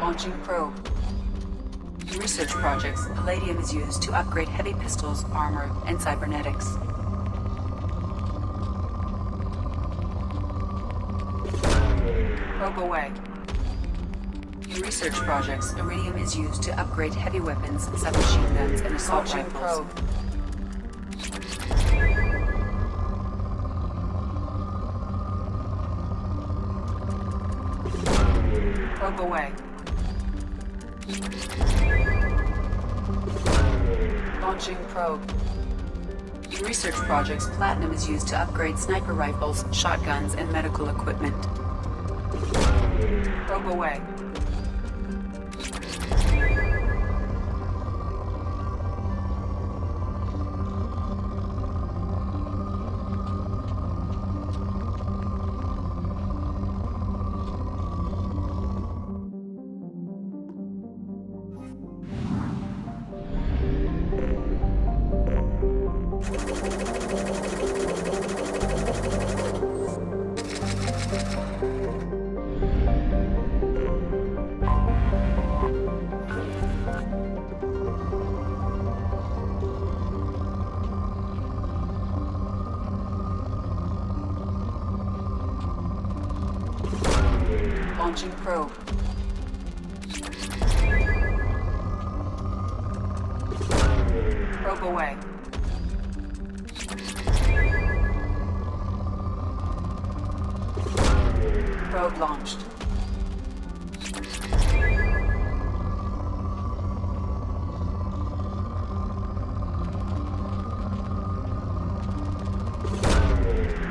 Launching probe. In research projects, palladium is used to upgrade heavy pistols, armor, and cybernetics. Probe away. In research projects, iridium is used to upgrade heavy weapons, submachine guns, and assault rifles. Probe. Probe away. Launching probe. In research projects, platinum is used to upgrade sniper rifles, shotguns, and medical equipment. Probe away. Launching probe. Probe away. Probe launched.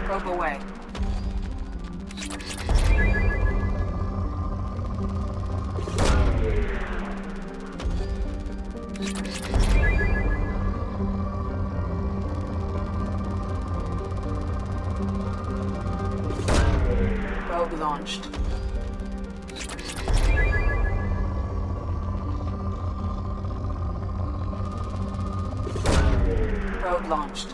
Probe away. Probe launched. Probe launched.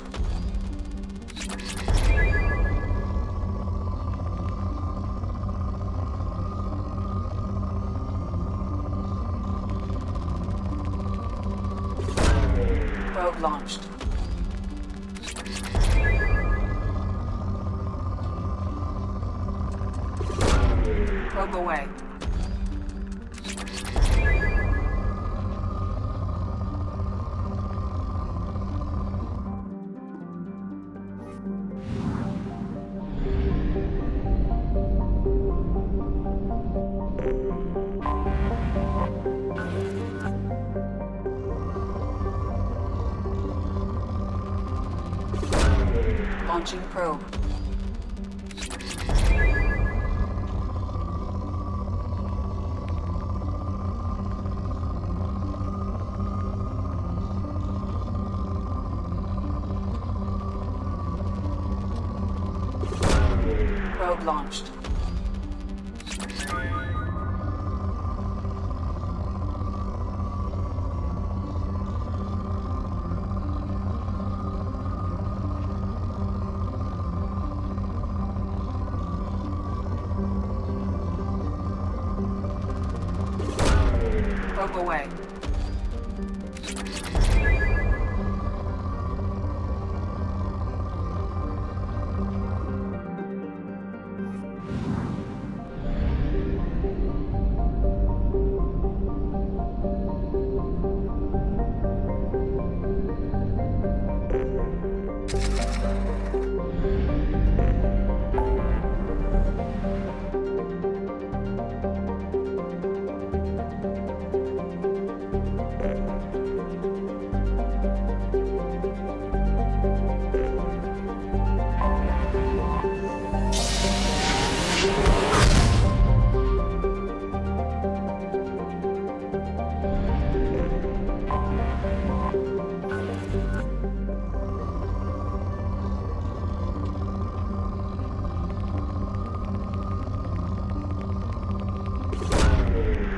Probe launched. Probe away. Launching probe. Probe launched. Probe away.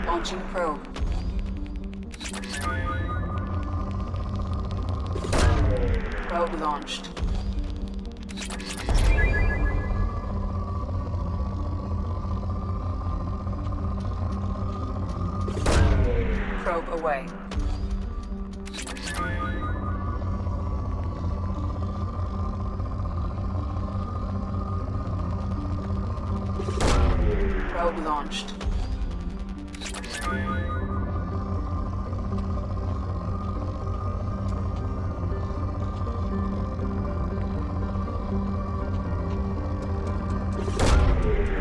Launching probe. Probe launched. Probe away. Probe launched.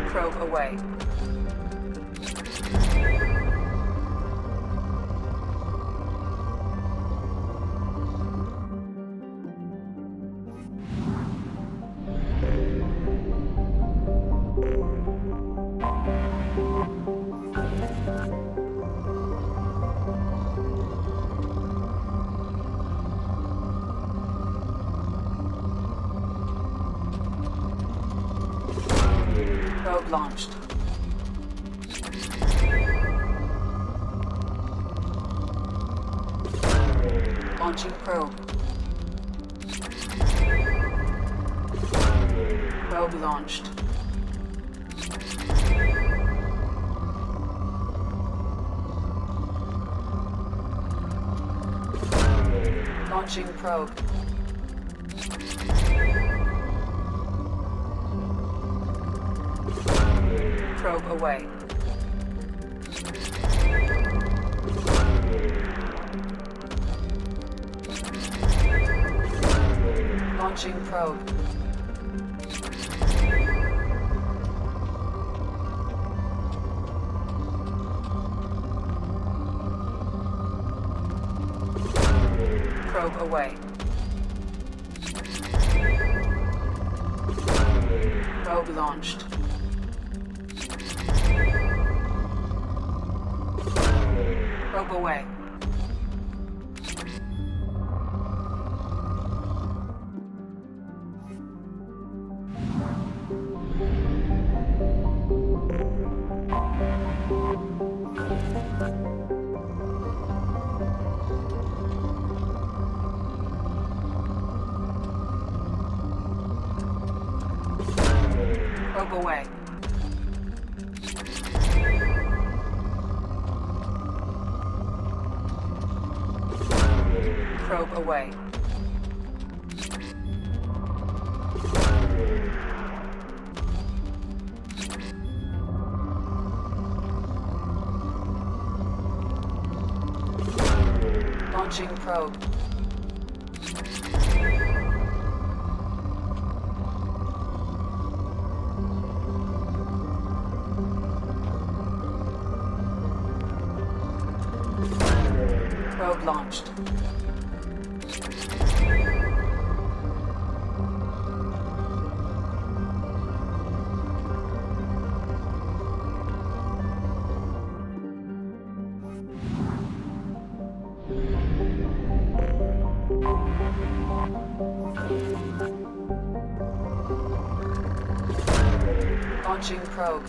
Probe away. Probe launched. Launching probe. Probe launched. Launching probe. Probe away. Launching probe. Probe away. Probe launched. Probe away. Probe away. Probe away. Launching probe. Probe launched. Launching probe.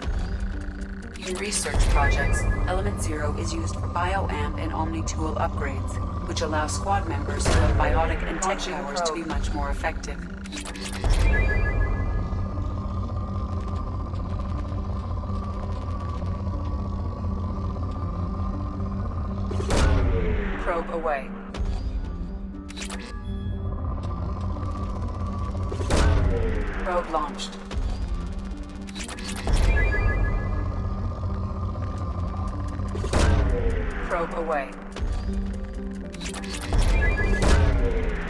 In research projects, Element Zero is used for BioAmp and Omni tool upgrades, which allow squad members who have biotic and tech powers to be much more effective. Probe away. Probe launched. Probe away.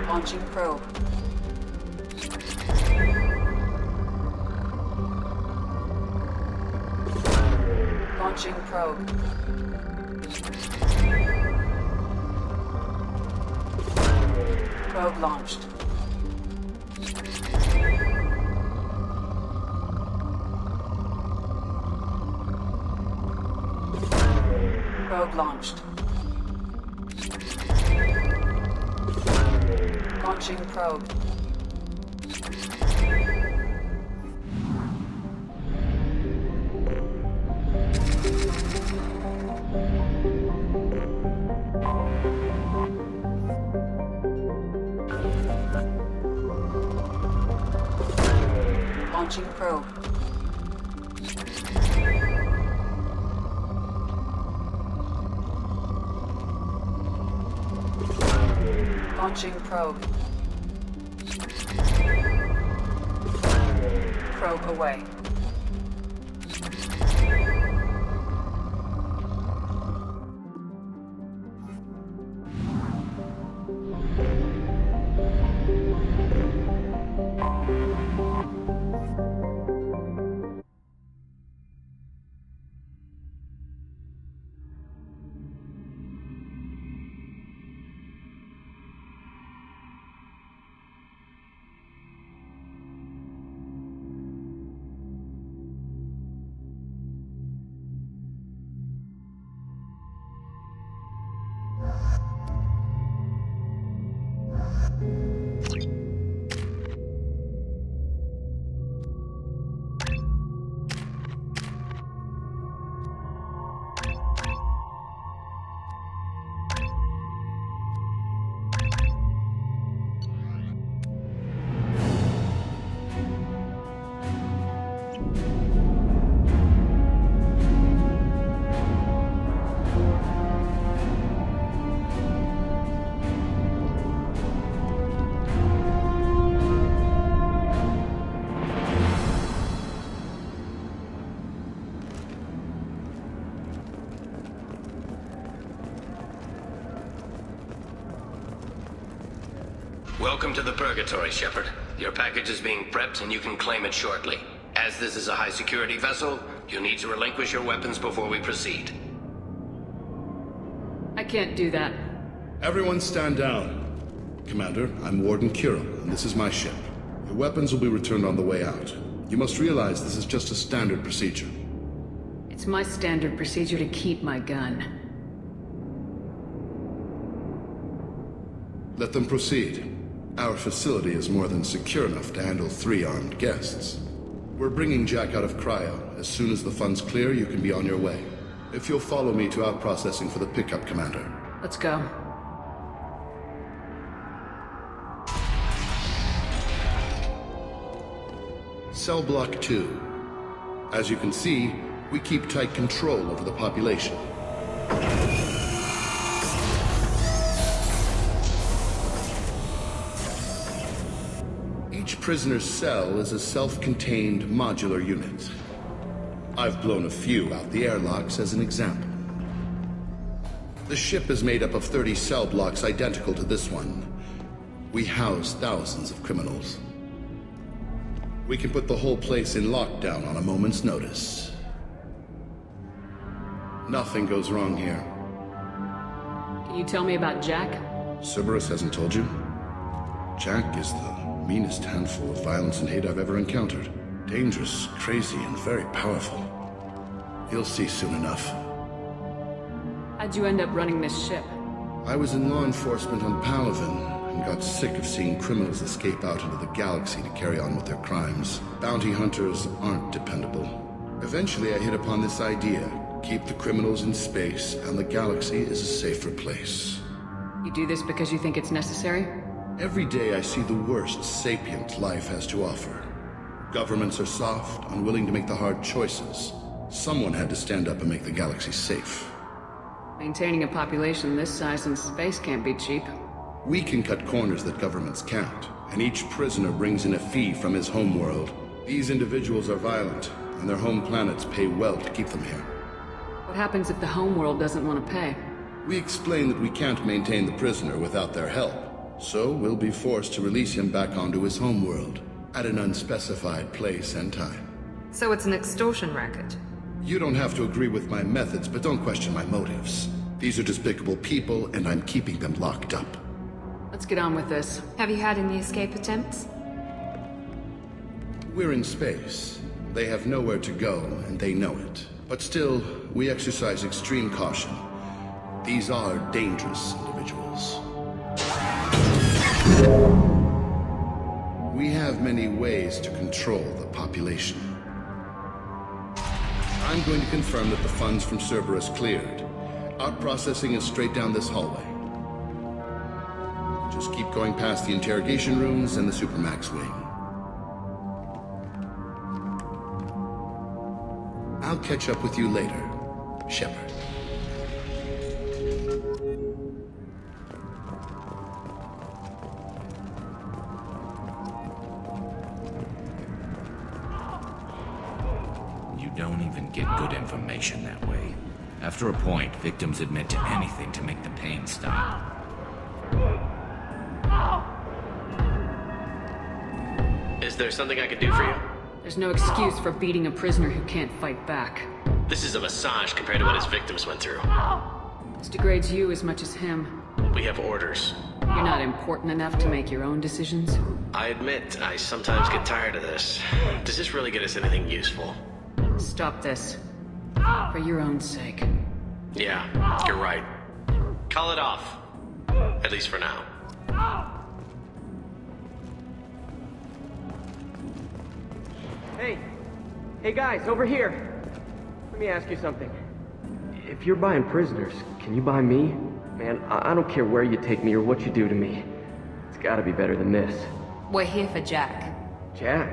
Launching probe. Launching probe. Probe launched. Probe launched. Launching probe. Launching probe. Launching probe. Probe away. Welcome to the Purgatory, Shepard. Your package is being prepped and you can claim it shortly. As this is a high-security vessel, you'll need to relinquish your weapons before we proceed. I can't do that. Everyone stand down. Commander, I'm Warden Kirill, and this is my ship. Your weapons will be returned on the way out. You must realize this is just a standard procedure. It's my standard procedure to keep my gun. Let them proceed. Our facility is more than secure enough to handle 3 armed guests. We're bringing Jack out of cryo. As soon as the funds clear, you can be on your way. If you'll follow me to out-processing for the pickup, Commander. Let's go. Cell Block 2. As you can see, we keep tight control over the population. Each prisoner's cell is a self-contained modular unit. I've blown a few out the airlocks as an example. The ship is made up of 30 cell blocks identical to this one. We house thousands of criminals. We can put the whole place in lockdown on a moment's notice. Nothing goes wrong here. Can you tell me about Jack? Cerberus hasn't told you? Jack is the meanest handful of violence and hate I've ever encountered. Dangerous, crazy, and very powerful. You'll see soon enough. How'd you end up running this ship? I was in law enforcement on Palaven and got sick of seeing criminals escape out into the galaxy to carry on with their crimes. Bounty hunters aren't dependable. Eventually I hit upon this idea. Keep the criminals in space and the galaxy is a safer place. You do this because you think it's necessary? Every day I see the worst sapient life has to offer. Governments are soft, unwilling to make the hard choices. Someone had to stand up and make the galaxy safe. Maintaining a population this size in space can't be cheap. We can cut corners that governments can't, and each prisoner brings in a fee from his homeworld. These individuals are violent, and their home planets pay well to keep them here. What happens if the homeworld doesn't want to pay? We explain that we can't maintain the prisoner without their help. So we'll be forced to release him back onto his homeworld, at an unspecified place and time. So it's an extortion racket? You don't have to agree with my methods, but don't question my motives. These are despicable people, and I'm keeping them locked up. Let's get on with this. Have you had any escape attempts? We're in space. They have nowhere to go, and they know it. But still, we exercise extreme caution. These are dangerous individuals. We have many ways to control the population. I'm going to confirm that the funds from Cerberus cleared. Out processing is straight down this hallway. Just keep going past the interrogation rooms and the Supermax wing. I'll catch up with you later, Shepard. even get good information that way. After a point, victims admit to anything to make the pain stop. Is there something I can do for you? There's no excuse for beating a prisoner who can't fight back. This is a massage compared to what his victims went through. This degrades you as much as him. We have orders. You're not important enough to make your own decisions. I admit, I sometimes get tired of this. Does this really get us anything useful? Stop this. For your own sake. Yeah, you're right. Call it off. At least for now. Hey guys, over here. Let me ask you something. If you're buying prisoners, can you buy me? Man, I don't care where you take me or what you do to me. It's gotta be better than this. We're here for Jack. Jack?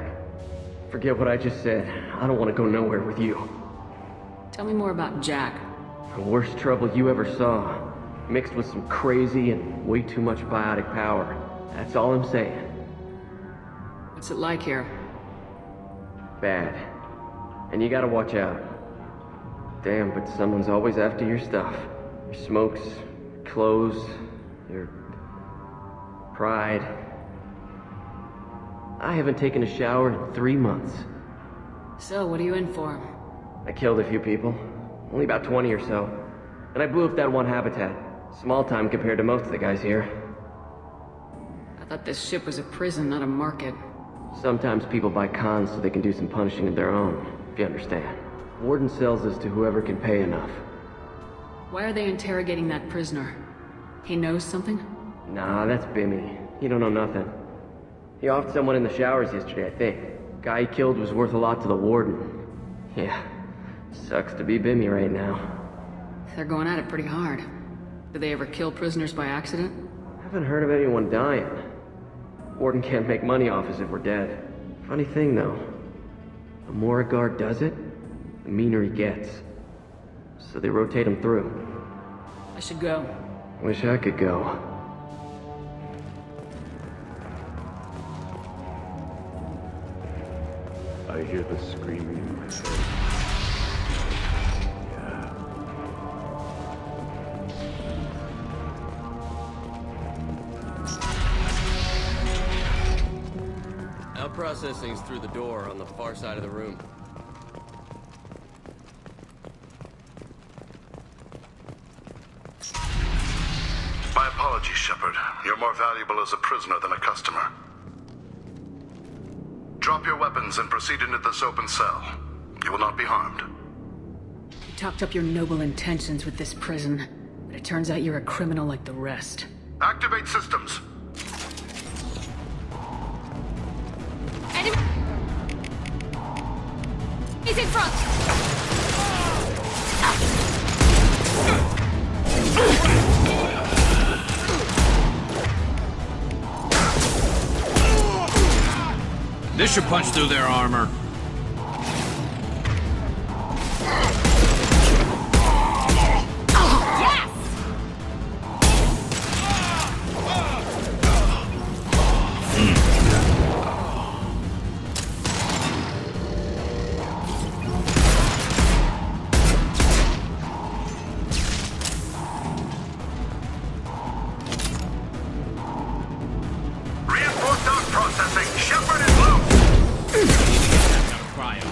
Forget what I just said. I don't want to go nowhere with you. Tell me more about Jack. The worst trouble you ever saw. Mixed with some crazy and way too much biotic power. That's all I'm saying. What's it like here? Bad. And you gotta watch out. Damn, but someone's always after your stuff. Your smokes, clothes, your pride. I haven't taken a shower in 3 months. So, what are you in for? I killed a few people. Only about 20 or so. And I blew up that one habitat. Small time compared to most of the guys here. I thought this ship was a prison, not a market. Sometimes people buy cons so they can do some punishing of their own, if you understand. Warden sells this to whoever can pay enough. Why are they interrogating that prisoner? He knows something? Nah, that's Bimmy. He don't know nothing. He offed someone in the showers yesterday, I think. Guy he killed was worth a lot to the warden. Yeah, sucks to be Bimmy right now. They're going at it pretty hard. Did they ever kill prisoners by accident? Haven't heard of anyone dying. Warden can't make money off us if we're dead. Funny thing, though. The more a guard does it, the meaner he gets. So they rotate him through. I should go. Wish I could go. I hear the screaming in my head. Now processing's through the door on the far side of the room. My apologies, Shepard. You're more valuable as a prisoner than a customer. Drop your weapons and proceed into this open cell. You will not be harmed. You talked up your noble intentions with this prison, but it turns out you're a criminal like the rest. Activate systems. Enemy! He's in front! This should punch through their armor. Reinforced dog processing. Shepard is loose. Cryo.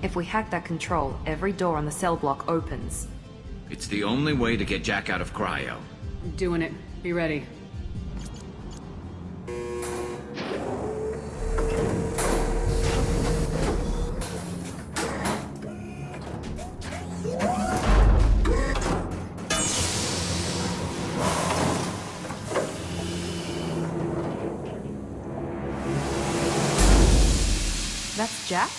If we hack that control, every door on the cell block opens. It's the only way to get Jack out of cryo. I'm doing it. Be ready. That's Jack?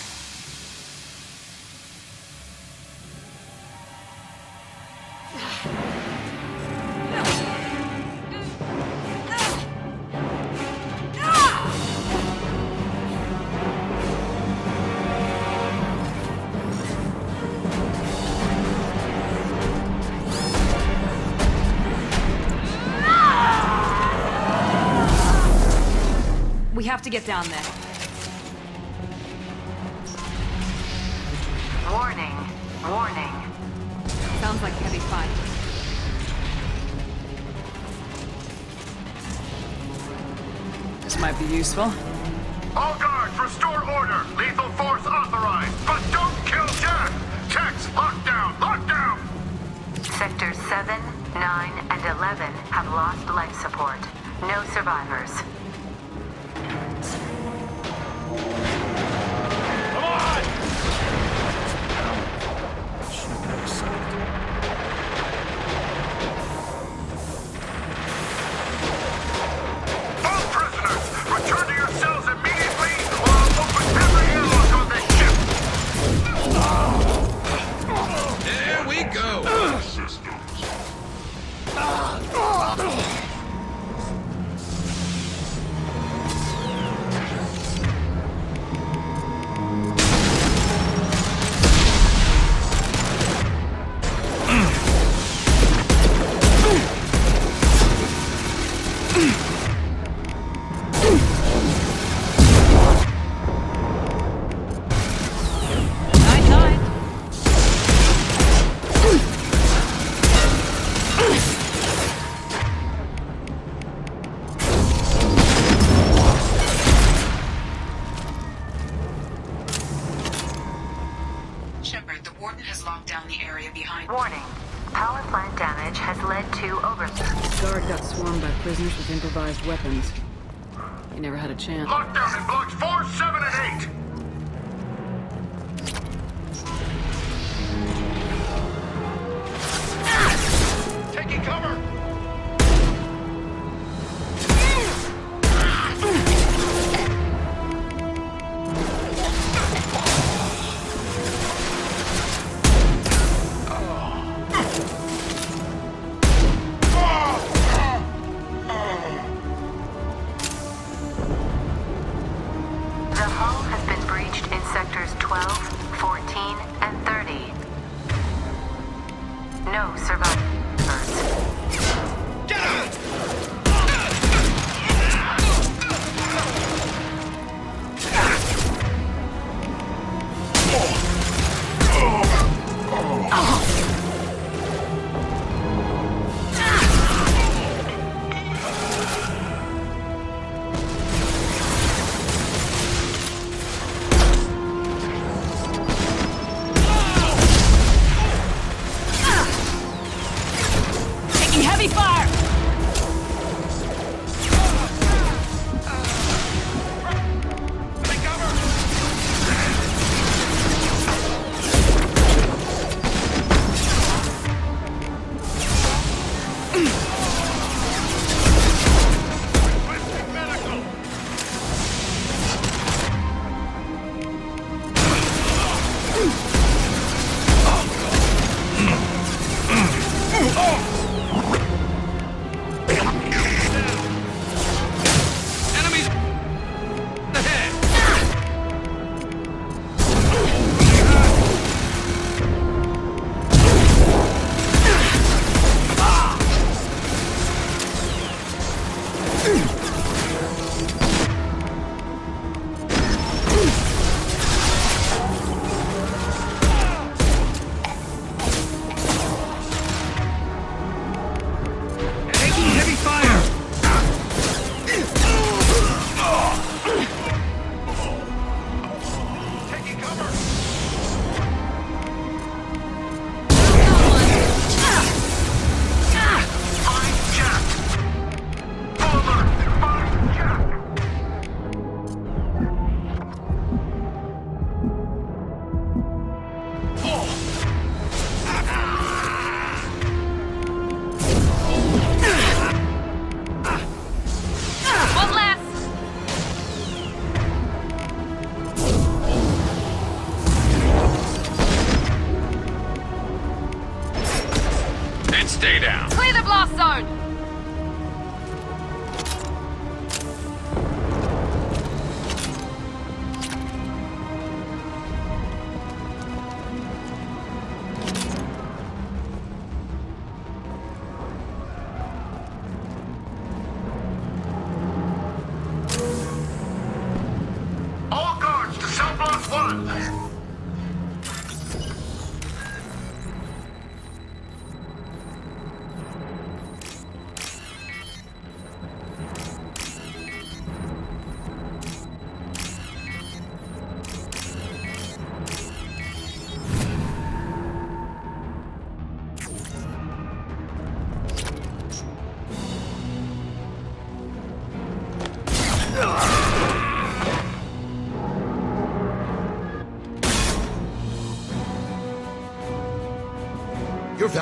We have to get down there. Warning. Warning. Sounds like heavy fight. This might be useful. All guards, restore order. Lethal force authorized. But don't kill Jack. Tex, lockdown, lockdown. Sectors 7, 9, and 11 have lost life support. No survivors. All prisoners, return to your cells immediately or I'll open every airlock on this ship. There we go! Shepard, the Warden has locked down the area behind. Warning. Power plant damage has led to Guard got swarmed by prisoners with improvised weapons. He never had a chance. Lockdown in blocks 4, 7, and 8. Taking cover. The hull has been breached in sectors 12, 14, and 30. No survivors. Taking heavy fire! Take cover. Requesting medical. Enemies ahead! Taking heavy fire! Taking cover. Find Jack. Over.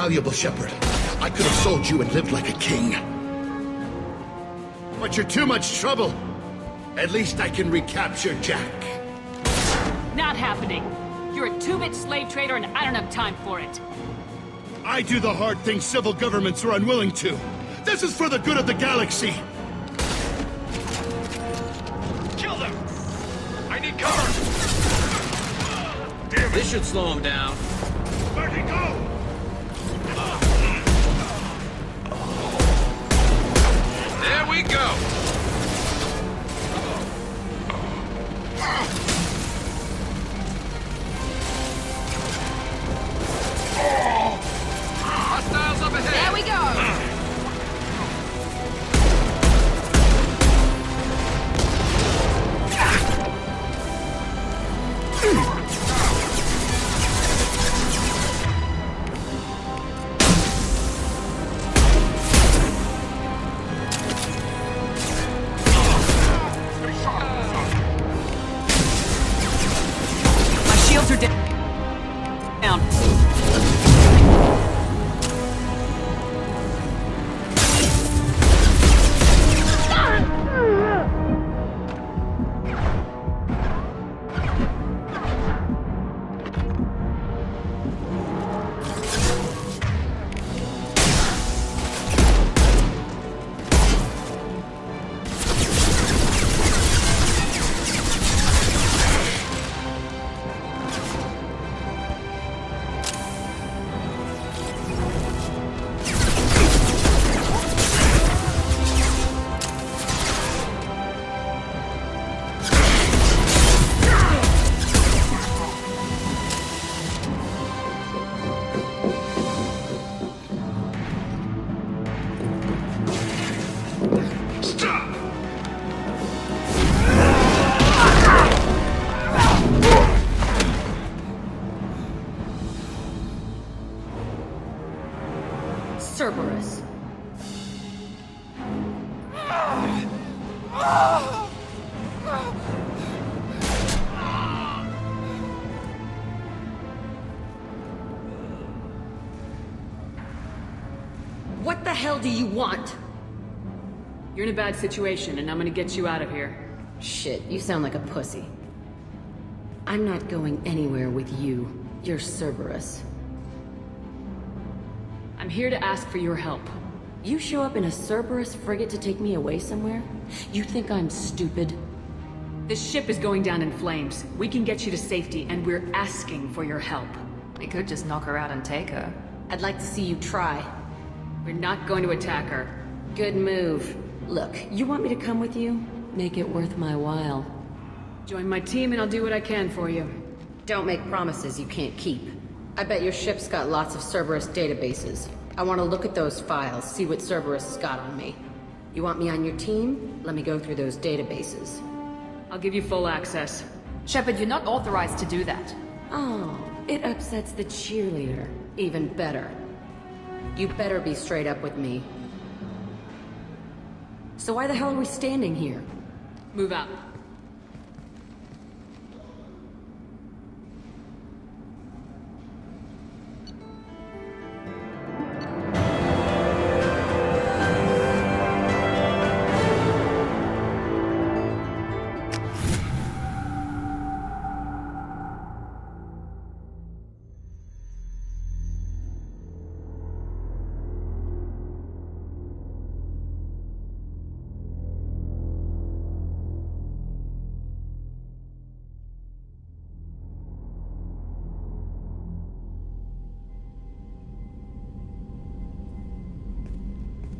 valuable, Shepard. I could have sold you and lived like a king. But you're too much trouble. At least I can recapture Jack. Not happening. You're a two-bit slave trader and I don't have time for it. I do the hard things civil governments are unwilling to. This is for the good of the galaxy. Kill them! I need cover! This should slow him down. Where'd he go? There we go! Hostiles up ahead! There we go! My shields are down. Stop! Cerberus. What the hell do you want? You're in a bad situation, and I'm gonna get you out of here. Shit, you sound like a pussy. I'm not going anywhere with you. You're Cerberus. I'm here to ask for your help. You show up in a Cerberus frigate to take me away somewhere? You think I'm stupid? This ship is going down in flames. We can get you to safety, and we're asking for your help. We could just knock her out and take her. I'd like to see you try. We're not going to attack her. Good move. Look, you want me to come with you? Make it worth my while. Join my team and I'll do what I can for you. Don't make promises you can't keep. I bet your ship's got lots of Cerberus databases. I want to look at those files, see what Cerberus has got on me. You want me on your team? Let me go through those databases. I'll give you full access. Shepard, you're not authorized to do that. Oh, it upsets the cheerleader. Even better. You better be straight up with me. So why the hell are we standing here? Move out.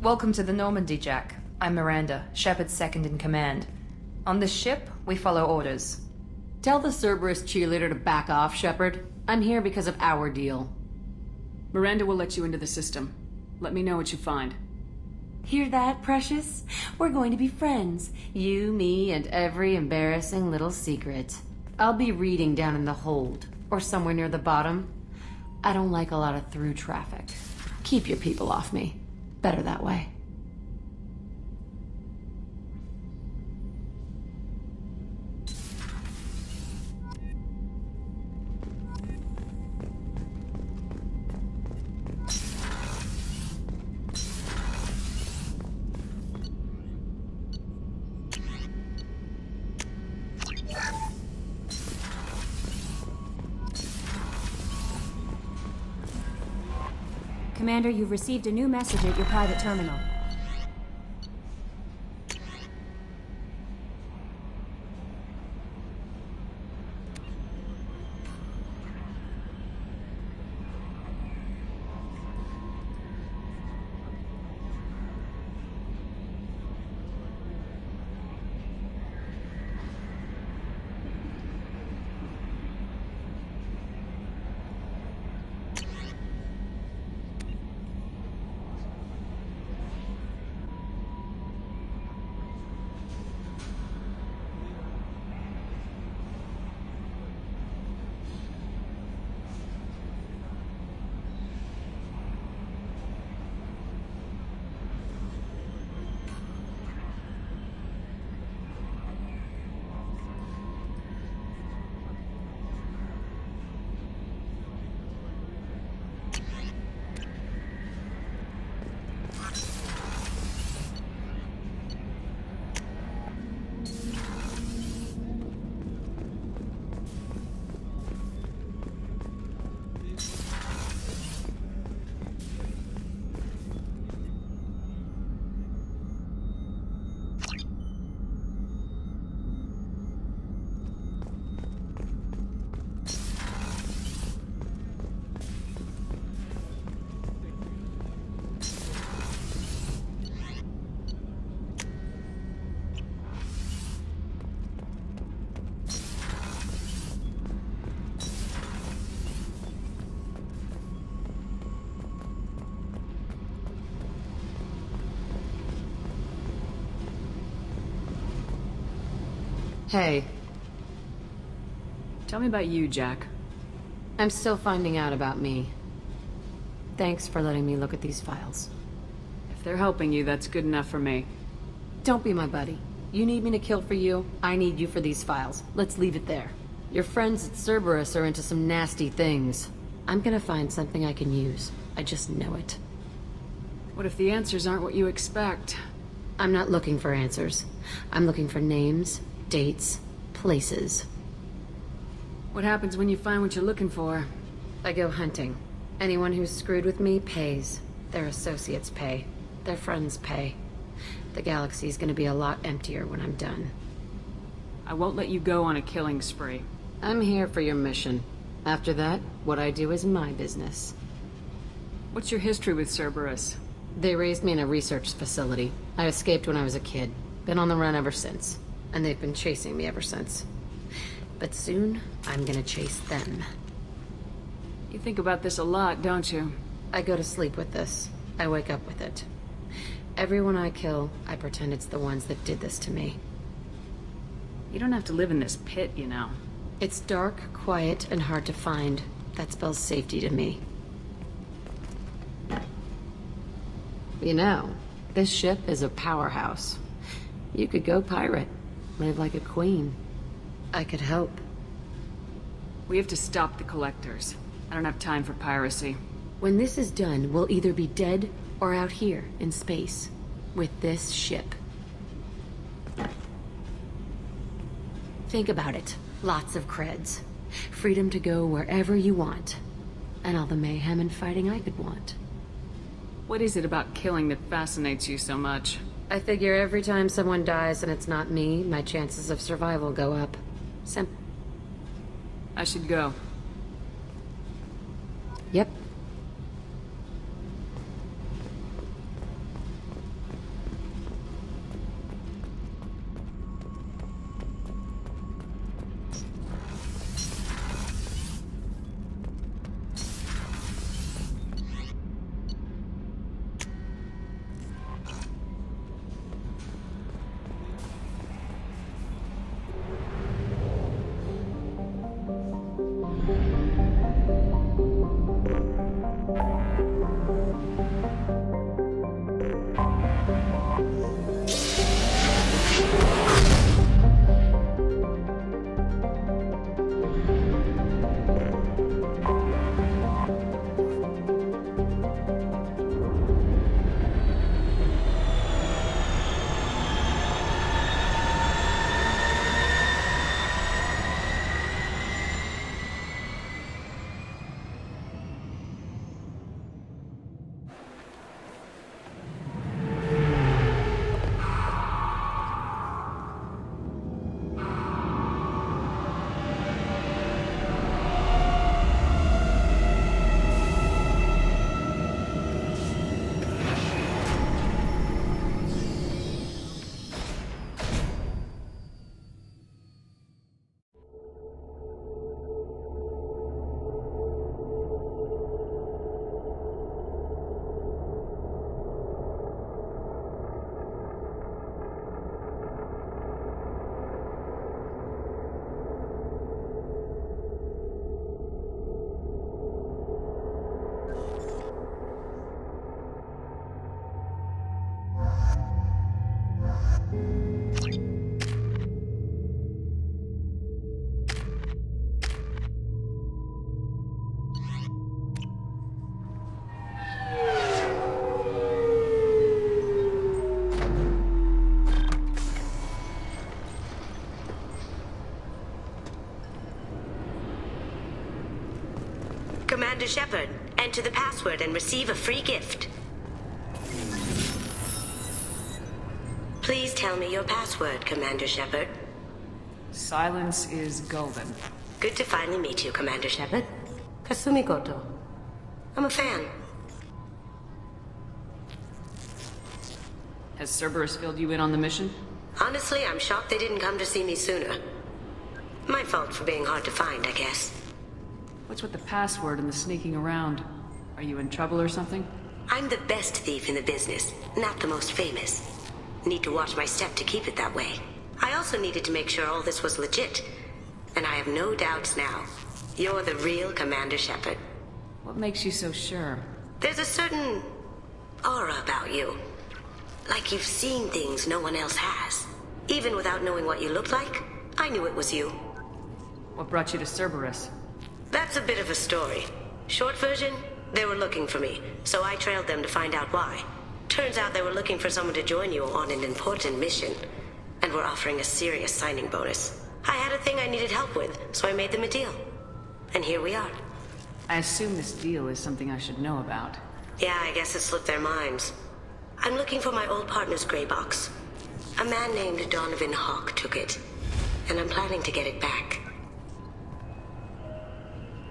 Welcome to the Normandy, Jack. I'm Miranda, Shepard's second in command. On this ship, we follow orders. Tell the Cerberus cheerleader to back off, Shepard. I'm here because of our deal. Miranda will let you into the system. Let me know what you find. Hear that, Precious? We're going to be friends. You, me, and every embarrassing little secret. I'll be reading down in the hold, or somewhere near the bottom. I don't like a lot of through traffic. Keep your people off me. Better that way. Commander, you've received a new message at your private terminal. Hey. Tell me about you, Jack. I'm still finding out about me. Thanks for letting me look at these files. If they're helping you, that's good enough for me. Don't be my buddy. You need me to kill for you, I need you for these files. Let's leave it there. Your friends at Cerberus are into some nasty things. I'm gonna find something I can use. I just know it. What if the answers aren't what you expect? I'm not looking for answers. I'm looking for names, dates, places. What happens when you find what you're looking for? I go hunting. Anyone who's screwed with me pays. Their associates pay. Their friends pay. The galaxy's gonna be a lot emptier when I'm done. I won't let you go on a killing spree. I'm here for your mission. After that, what I do is my business. What's your history with Cerberus? They raised me in a research facility. I escaped when I was a kid. Been on the run ever since. And they've been chasing me ever since. But soon, I'm gonna chase them. You think about this a lot, don't you? I go to sleep with this. I wake up with it. Everyone I kill, I pretend it's the ones that did this to me. You don't have to live in this pit, you know. It's dark, quiet, and hard to find. That spells safety to me. You know, this ship is a powerhouse. You could go pirate. Live like a queen. I could help. We have to stop the collectors. I don't have time for piracy. When this is done, we'll either be dead or out here in space. With this ship. Think about it. Lots of creds. Freedom to go wherever you want. And all the mayhem and fighting I could want. What is it about killing that fascinates you so much? I figure every time someone dies and it's not me, my chances of survival go up. I should go. Yep. Commander Shepard. Enter the password and receive a free gift. Please tell me your password, Commander Shepard. Silence is golden. Good to finally meet you, Commander Shepard. Kasumi Goto. I'm a fan. Has Cerberus filled you in on the mission? Honestly, I'm shocked they didn't come to see me sooner. My fault for being hard to find, I guess. What's with the password and the sneaking around? Are you in trouble or something? I'm the best thief in the business, not the most famous. Need to watch my step to keep it that way. I also needed to make sure all this was legit. And I have no doubts now. You're the real Commander Shepard. What makes you so sure? There's a certain aura about you. Like you've seen things no one else has. Even without knowing what you looked like, I knew it was you. What brought you to Cerberus? That's a bit of a story. Short version, they were looking for me, so I trailed them to find out why. Turns out they were looking for someone to join you on an important mission, and were offering a serious signing bonus. I had a thing I needed help with, so I made them a deal. And here we are. I assume this deal is something I should know about. Yeah, I guess it slipped their minds. I'm looking for my old partner's gray box. A man named Donovan Hawk took it, and I'm planning to get it back.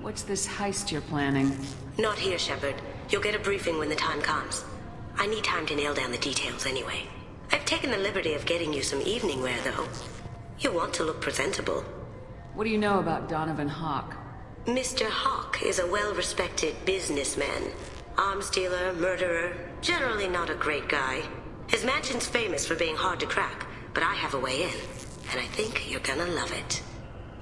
What's this heist you're planning? Not here, Shepard. You'll get a briefing when the time comes. I need time to nail down the details anyway. I've taken the liberty of getting you some evening wear, though. You want to look presentable. What do you know about Donovan Hawk? Mr. Hawk is a well-respected businessman. Arms dealer, murderer, generally not a great guy. His mansion's famous for being hard to crack, but I have a way in, and I think you're gonna love it.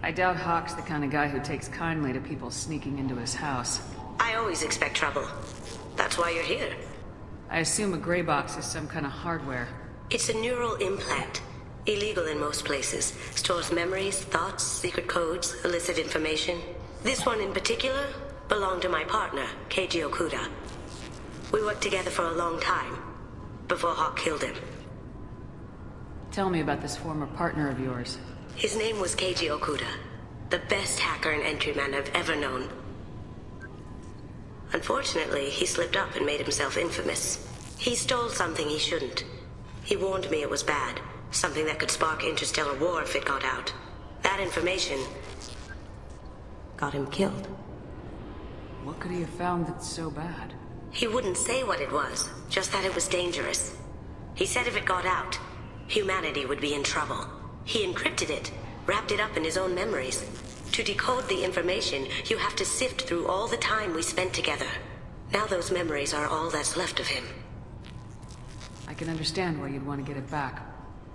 I doubt Hawk's the kind of guy who takes kindly to people sneaking into his house. I always expect trouble. That's why you're here. I assume a gray box is some kind of hardware. It's a neural implant. Illegal in most places. Stores memories, thoughts, secret codes, illicit information. This one in particular belonged to my partner, Keiji Okuda. We worked together for a long time, before Hawk killed him. Tell me about this former partner of yours. His name was Keiji Okuda, the best hacker and entryman I've ever known. Unfortunately, he slipped up and made himself infamous. He stole something he shouldn't. He warned me it was bad, something that could spark interstellar war if it got out. That information got him killed. What could he have found that's so bad? He wouldn't say what it was, just that it was dangerous. He said if it got out, humanity would be in trouble. He encrypted it, wrapped it up in his own memories. To decode the information, you have to sift through all the time we spent together. Now those memories are all that's left of him. I can understand why you'd want to get it back.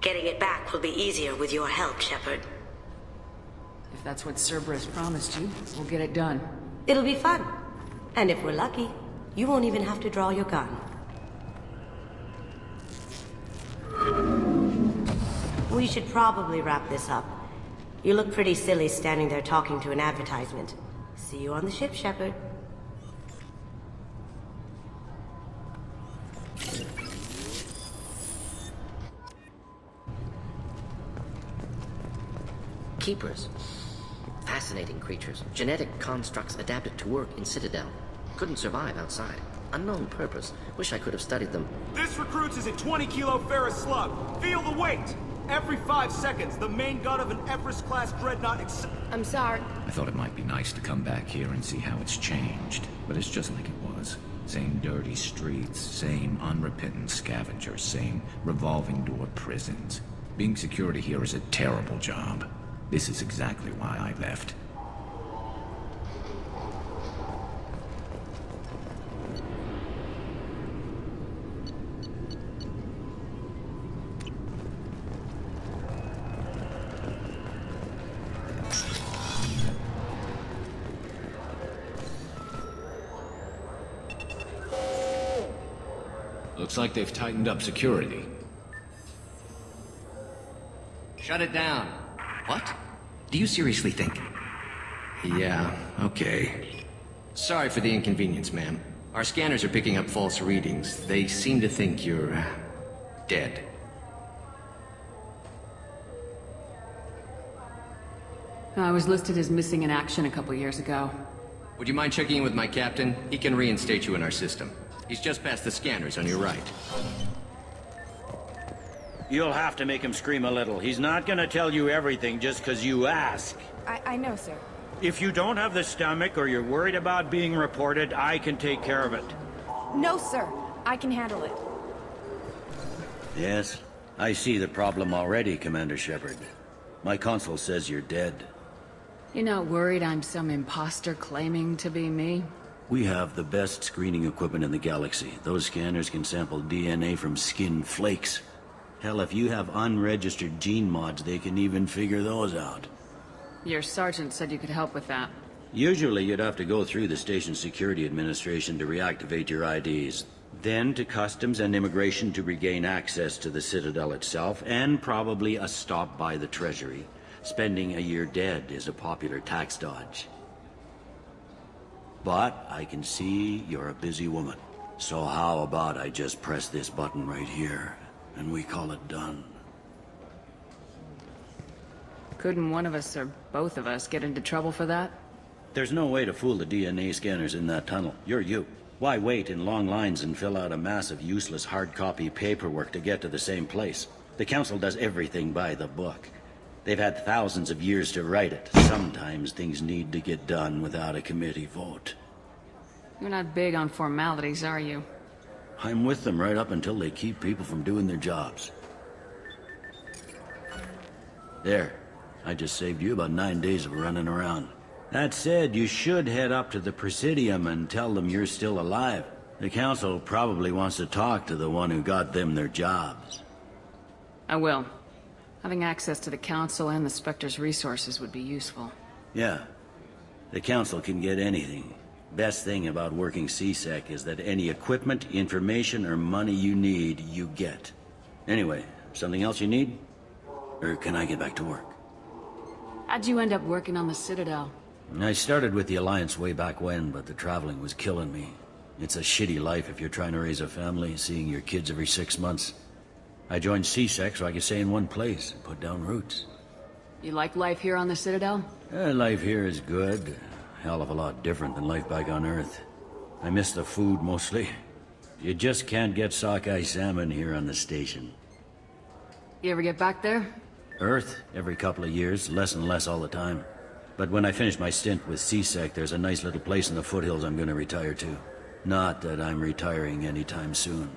Getting it back will be easier with your help, Shepard. If that's what Cerberus promised you, we'll get it done. It'll be fun. And if we're lucky, you won't even have to draw your gun. We should probably wrap this up. You look pretty silly standing there talking to an advertisement. See you on the ship, Shepard. Keepers. Fascinating creatures. Genetic constructs adapted to work in Citadel. Couldn't survive outside. Unknown purpose. Wish I could have studied them. This recruits is a 20-kilo ferrous slug. Feel the weight! Every 5 seconds, the main gun of an Everest-class dreadnought I'm sorry. I thought it might be nice to come back here and see how it's changed. But it's just like it was. Same dirty streets, same unrepentant scavengers, same revolving door prisons. Being security here is a terrible job. This is exactly why I left. Looks like they've tightened up security. Shut it down. What? Do you seriously think? Yeah, okay. Sorry for the inconvenience, ma'am. Our scanners are picking up false readings. They seem to think you're... dead. I was listed as missing in action a couple years ago. Would you mind checking in with my captain? He can reinstate you in our system. He's just past the scanners on your right. You'll have to make him scream a little. He's not gonna tell you everything just because you ask. I know, sir. If you don't have the stomach or you're worried about being reported, I can take care of it. No, sir. I can handle it. Yes, I see the problem already, Commander Shepard. My console says you're dead. You're not worried I'm some imposter claiming to be me? We have the best screening equipment in the galaxy. Those scanners can sample DNA from skin flakes. Hell, if you have unregistered gene mods, they can even figure those out. Your sergeant said you could help with that. Usually you'd have to go through the Station Security Administration to reactivate your IDs. Then to Customs and Immigration to regain access to the Citadel itself, and probably a stop by the Treasury. Spending a year dead is a popular tax dodge. But I can see you're a busy woman. So how about I just press this button right here, and we call it done? Couldn't one of us or both of us get into trouble for that? There's no way to fool the DNA scanners in that tunnel. You're you. Why wait in long lines and fill out a massive useless hard copy paperwork to get to the same place? The Council does everything by the book. They've had thousands of years to write it. Sometimes things need to get done without a committee vote. You're not big on formalities, are you? I'm with them right up until they keep people from doing their jobs. There. I just saved you about 9 days of running around. That said, you should head up to the Presidium and tell them you're still alive. The Council probably wants to talk to the one who got them their jobs. I will. Having access to the Council and the Spectre's resources would be useful. Yeah. The Council can get anything. Best thing about working CSEC is that any equipment, information, or money you need, you get. Anyway, something else you need? Or can I get back to work? How'd you end up working on the Citadel? I started with the Alliance way back when, but the traveling was killing me. It's a shitty life if you're trying to raise a family, seeing your kids every 6 months. I joined CSEC so I could stay in one place and put down roots. You like life here on the Citadel? Life here is good. Hell of a lot different than life back on Earth. I miss the food mostly. You just can't get sockeye salmon here on the station. You ever get back there? Earth, every couple of years, less and less all the time. But when I finish my stint with CSEC, there's a nice little place in the foothills I'm gonna retire to. Not that I'm retiring anytime soon.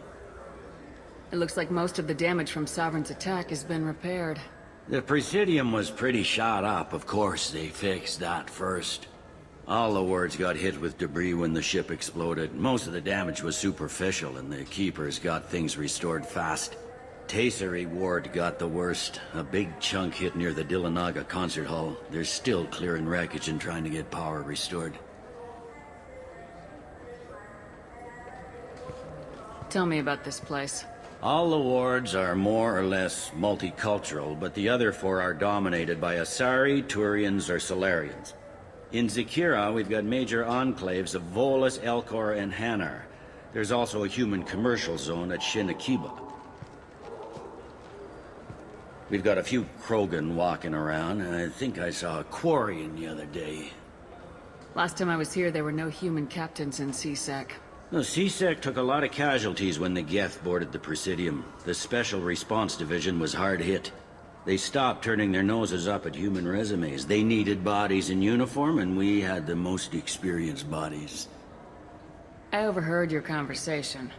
It looks like most of the damage from Sovereign's attack has been repaired. The Presidium was pretty shot up. Of course, they fixed that first. All the wards got hit with debris when the ship exploded. Most of the damage was superficial, and the Keepers got things restored fast. Tasery Ward got the worst. A big chunk hit near the Dillanaga concert hall. They're still clearing wreckage and trying to get power restored. Tell me about this place. All the wards are more or less multicultural, but the other 4 are dominated by Asari, Turians, or Solarians. In Zakira, we've got major enclaves of Volus, Elcor, and Hanar. There's also a human commercial zone at Shinakiba. We've got a few Krogan walking around, and I think I saw a Quarian the other day. Last time I was here, there were no human captains in CSEC. The CSEC took a lot of casualties when the Geth boarded the Presidium. The Special Response Division was hard hit. They stopped turning their noses up at human resumes. They needed bodies in uniform, and we had the most experienced bodies. I overheard your conversation.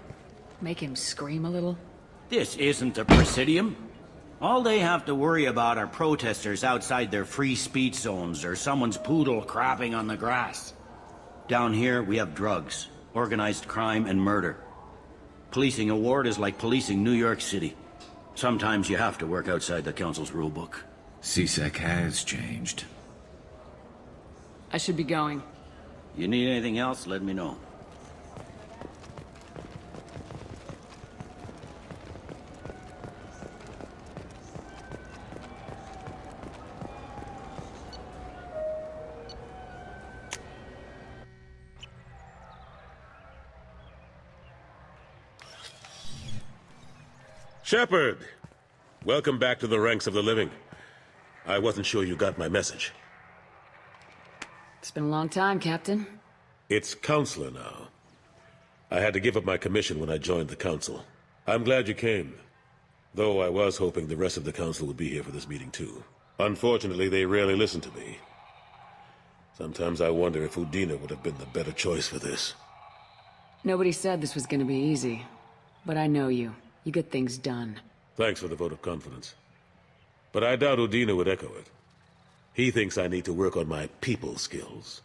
Make him scream a little? This isn't the Presidium. All they have to worry about are protesters outside their free speech zones or someone's poodle crapping on the grass. Down here, we have drugs, organized crime, and murder. Policing a ward is like policing New York City. Sometimes you have to work outside the Council's rulebook. CSEC has changed. I should be going. You need anything else, let me know. Shepard! Welcome back to the ranks of the living. I wasn't sure you got my message. It's been a long time, Captain. It's Counselor now. I had to give up my commission when I joined the Council. I'm glad you came. Though I was hoping the rest of the Council would be here for this meeting too. Unfortunately, they rarely listen to me. Sometimes I wonder if Udina would have been the better choice for this. Nobody said this was gonna be easy. But I know you. You get things done. Thanks for the vote of confidence. But I doubt Udina would echo it. He thinks I need to work on my people skills.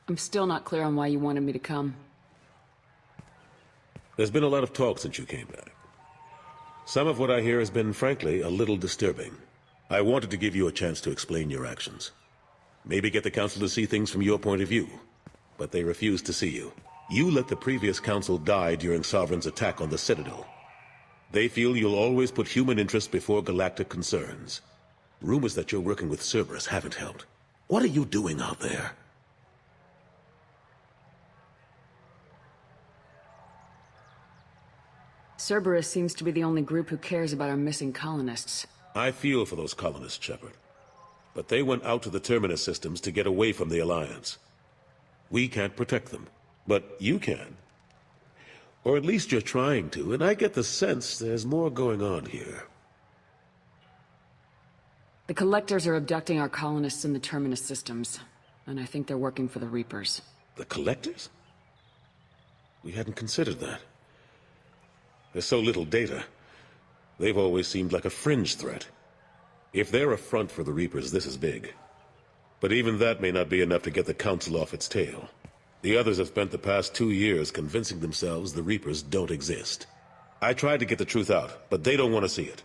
I'm still not clear on why you wanted me to come. There's been a lot of talk since you came back. Some of what I hear has been, frankly, a little disturbing. I wanted to give you a chance to explain your actions. Maybe get the Council to see things from your point of view. But they refuse to see you. You let the previous Council die during Sovereign's attack on the Citadel. They feel you'll always put human interest before galactic concerns. Rumors that you're working with Cerberus haven't helped. What are you doing out there? Cerberus seems to be the only group who cares about our missing colonists. I feel for those colonists, Shepard. But they went out to the Terminus systems to get away from the Alliance. We can't protect them, but you can. Or at least you're trying to, and I get the sense there's more going on here. The Collectors are abducting our colonists in the Terminus systems, and I think they're working for the Reapers. The Collectors? We hadn't considered that. There's so little data. They've always seemed like a fringe threat. If they're a front for the Reapers, this is big. But even that may not be enough to get the Council off its tail. The others have spent the past 2 years convincing themselves the Reapers don't exist. I tried to get the truth out, but they don't want to see it.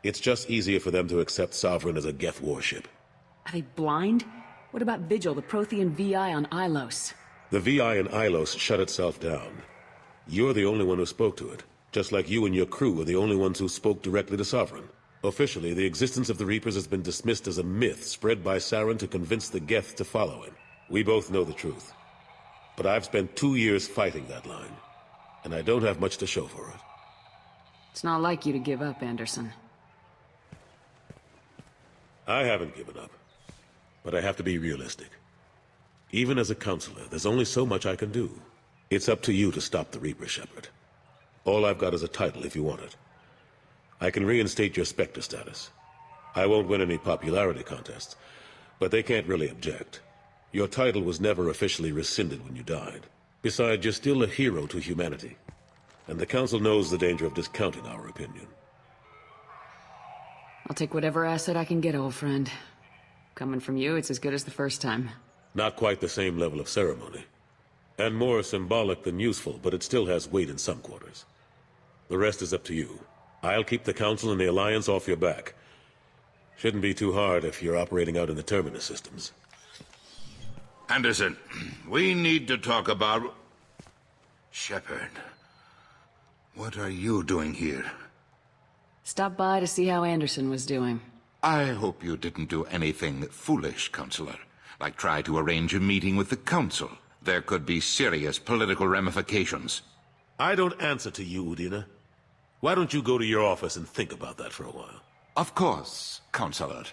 It's just easier for them to accept Sovereign as a Geth warship. Are they blind? What about Vigil, the Prothean VI on Ilos? The VI in Ilos shut itself down. You're the only one who spoke to it, just like you and your crew are the only ones who spoke directly to Sovereign. Officially, the existence of the Reapers has been dismissed as a myth spread by Saren to convince the Geth to follow him. We both know the truth. But I've spent 2 years fighting that line, and I don't have much to show for it. It's not like you to give up, Anderson. I haven't given up, but I have to be realistic. Even as a counselor, there's only so much I can do. It's up to you to stop the Reaper, Shepard. All I've got is a title if you want it. I can reinstate your Spectre status. I won't win any popularity contests, but they can't really object. Your title was never officially rescinded when you died. Besides, you're still a hero to humanity. And the Council knows the danger of discounting our opinion. I'll take whatever asset I can get, old friend. Coming from you, it's as good as the first time. Not quite the same level of ceremony. And more symbolic than useful, but it still has weight in some quarters. The rest is up to you. I'll keep the Council and the Alliance off your back. Shouldn't be too hard if you're operating out in the Terminus systems. Anderson, we need to talk about... Shepard, what are you doing here? Stopped by to see how Anderson was doing. I hope you didn't do anything foolish, Counselor. Like try to arrange a meeting with the Council. There could be serious political ramifications. I don't answer to you, Udina. Why don't you go to your office and think about that for a while? Of course, Counselor.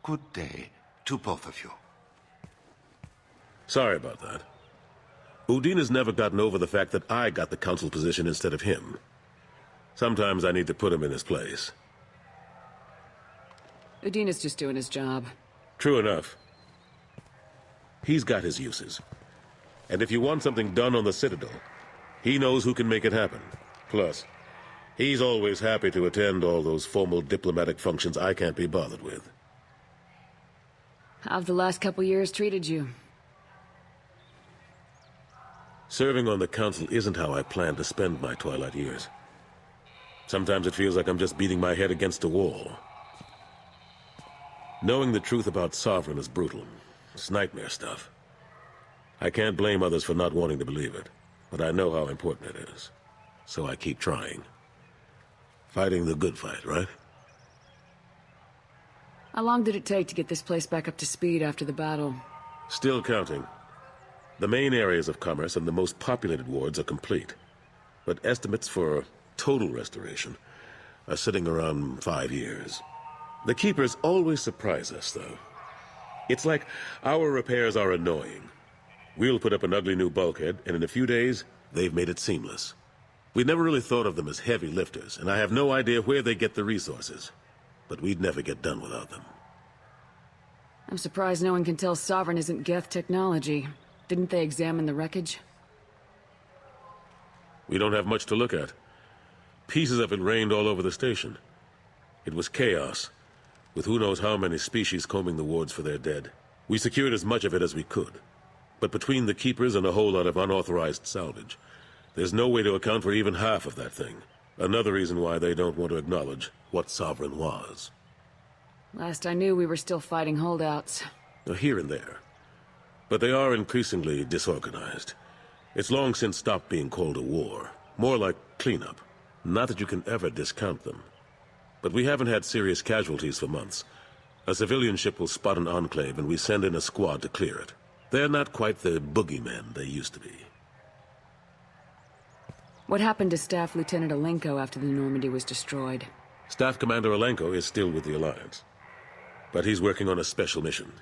Good day to both of you. Sorry about that. Udina's never gotten over the fact that I got the Council position instead of him. Sometimes I need to put him in his place. Udina's just doing his job. True enough. He's got his uses. And if you want something done on the Citadel, he knows who can make it happen. Plus, he's always happy to attend all those formal diplomatic functions I can't be bothered with. How've the last couple years treated you? Serving on the Council isn't how I plan to spend my twilight years. Sometimes it feels like I'm just beating my head against a wall. Knowing the truth about Sovereign is brutal. It's nightmare stuff. I can't blame others for not wanting to believe it, but I know how important it is. So I keep trying. Fighting the good fight, right? How long did it take to get this place back up to speed after the battle? Still counting. The main areas of commerce and the most populated wards are complete. But estimates for total restoration are sitting around 5 years. The Keepers always surprise us, though. It's like our repairs are annoying. We'll put up an ugly new bulkhead, and in a few days, they've made it seamless. We never really thought of them as heavy lifters, and I have no idea where they get the resources. But we'd never get done without them. I'm surprised no one can tell Sovereign isn't Geth technology. Didn't they examine the wreckage? We don't have much to look at. Pieces of it rained all over the station. It was chaos, with who knows how many species combing the wards for their dead. We secured as much of it as we could. But between the Keepers and a whole lot of unauthorized salvage, there's no way to account for even half of that thing. Another reason why they don't want to acknowledge what Sovereign was. Last I knew, we were still fighting holdouts. Here and there. But they are increasingly disorganized. It's long since stopped being called a war. More like cleanup. Not that you can ever discount them. But we haven't had serious casualties for months. A civilian ship will spot an enclave and we send in a squad to clear it. They're not quite the boogeymen they used to be. What happened to Staff Lieutenant Alenko after the Normandy was destroyed? Staff Commander Alenko is still with the Alliance. But he's working on a special mission.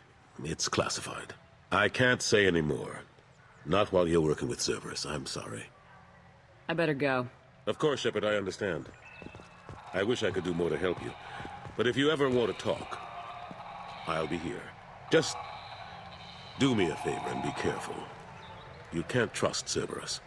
It's classified. I can't say any more. Not while you're working with Cerberus, I'm sorry. I better go. Of course, Shepard, I understand. I wish I could do more to help you. But if you ever want to talk, I'll be here. Just do me a favor and be careful. You can't trust Cerberus.